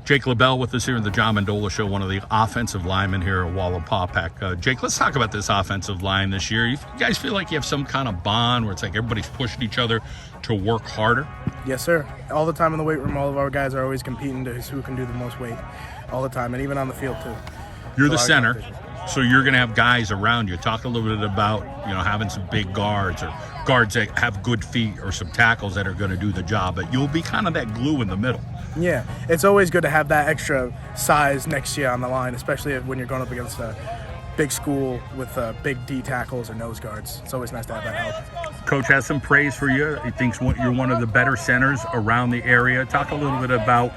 Jake LaBelle with us here in the John Mendola Show, one of the offensive linemen here at Wallenpaupack. Jake, let's talk about this offensive line this year. You guys feel like you have some kind of bond where it's like everybody's pushing each other to work harder? Yes, sir. All the time in the weight room, all of our guys are always competing to who can do the most weight all the time, and even on the field too. You're the center, so you're going to have guys around you. Talk a little bit about, having some big guards or guards that have good feet or some tackles that are going to do the job, but you'll be kind of that glue in the middle. Yeah, it's always good to have that extra size next to you on the line, especially when you're going up against a big school with big D tackles or nose guards. It's always nice to have that help. Coach has some praise for you. He thinks you're one of the better centers around the area. Talk a little bit about,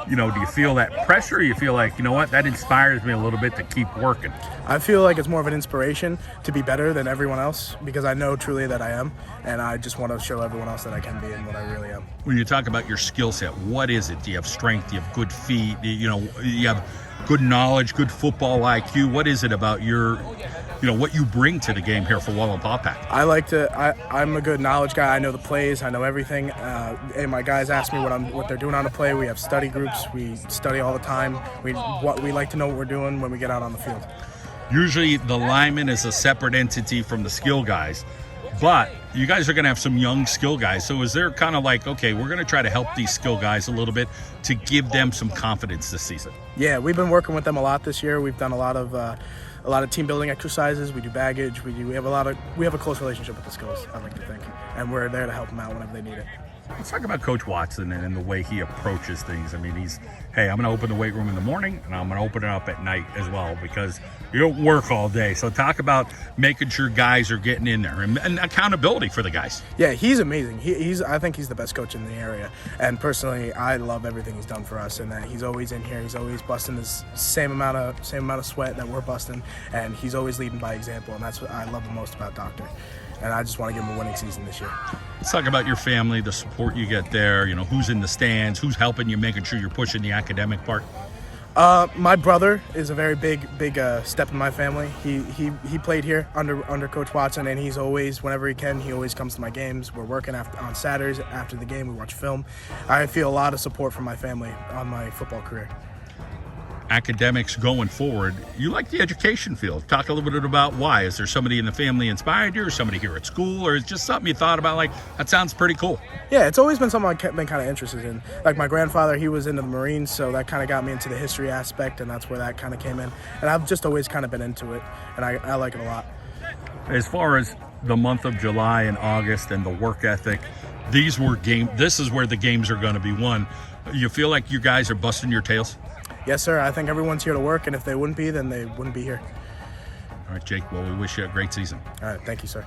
do you feel that pressure? Or you feel like, that inspires me a little bit to keep working? I feel like it's more of an inspiration to be better than everyone else because I know truly that I am, and I just want to show everyone else that I can be and what I really am. When you talk about your skill set, what is it? Do you have strength? Do you have good feet? You have good knowledge, good football IQ? What is it about your, what you bring to the game here for Wallenpaupack? I'm a good knowledge guy. I know the plays. I know everything. And my guys ask me what they're doing on the play. We have study groups. We study all the time. We like to know what we're doing when we get out on the field. Usually the lineman is a separate entity from the skill guys, but you guys are going to have some young skill guys. So is there kind of like, okay, we're going to try to help these skill guys a little bit to give them some confidence this season? Yeah, we've been working with them a lot this year. We've done a lot of team building exercises. We do baggage. We have a close relationship with the skills, I like to think, and we're there to help them out whenever they need it. Let's talk about Coach Watson and the way he approaches things. I mean, hey, I'm going to open the weight room in the morning, and I'm going to open it up at night as well because you don't work all day. So talk about making sure guys are getting in there and accountability for the guys. Yeah, he's amazing. I think he's the best coach in the area. And personally, I love everything he's done for us, and that he's always in here. He's always busting the same amount of sweat that we're busting, and he's always leading by example. And that's what I love the most about Doctor. And I just want to give him a winning season this year. Let's talk about your family, the support you get there, who's in the stands, who's helping you, making sure you're pushing the academic part. My brother is a very big step in my family. He played here under Coach Watson, and he's always, whenever he can, he always comes to my games. We're working on Saturdays after the game. We watch film. I feel a lot of support from my family on my football career. Academics going forward, you like the education field. Talk a little bit about why. Is there somebody in the family inspired you, or somebody here at school, or is it just something you thought about, like, that sounds pretty cool? Yeah, it's always been something I've been kind of interested in. Like my grandfather, he was into the Marines, so that kind of got me into the history aspect, and that's where that kind of came in. And I've just always kind of been into it, and I like it a lot. As far as the month of July and August and the work ethic, this is where the games are going to be won. You feel like you guys are busting your tails? Yes, sir. I think everyone's here to work, and if they wouldn't be, then they wouldn't be here. All right, Jake. Well, we wish you a great season. All right. Thank you, sir.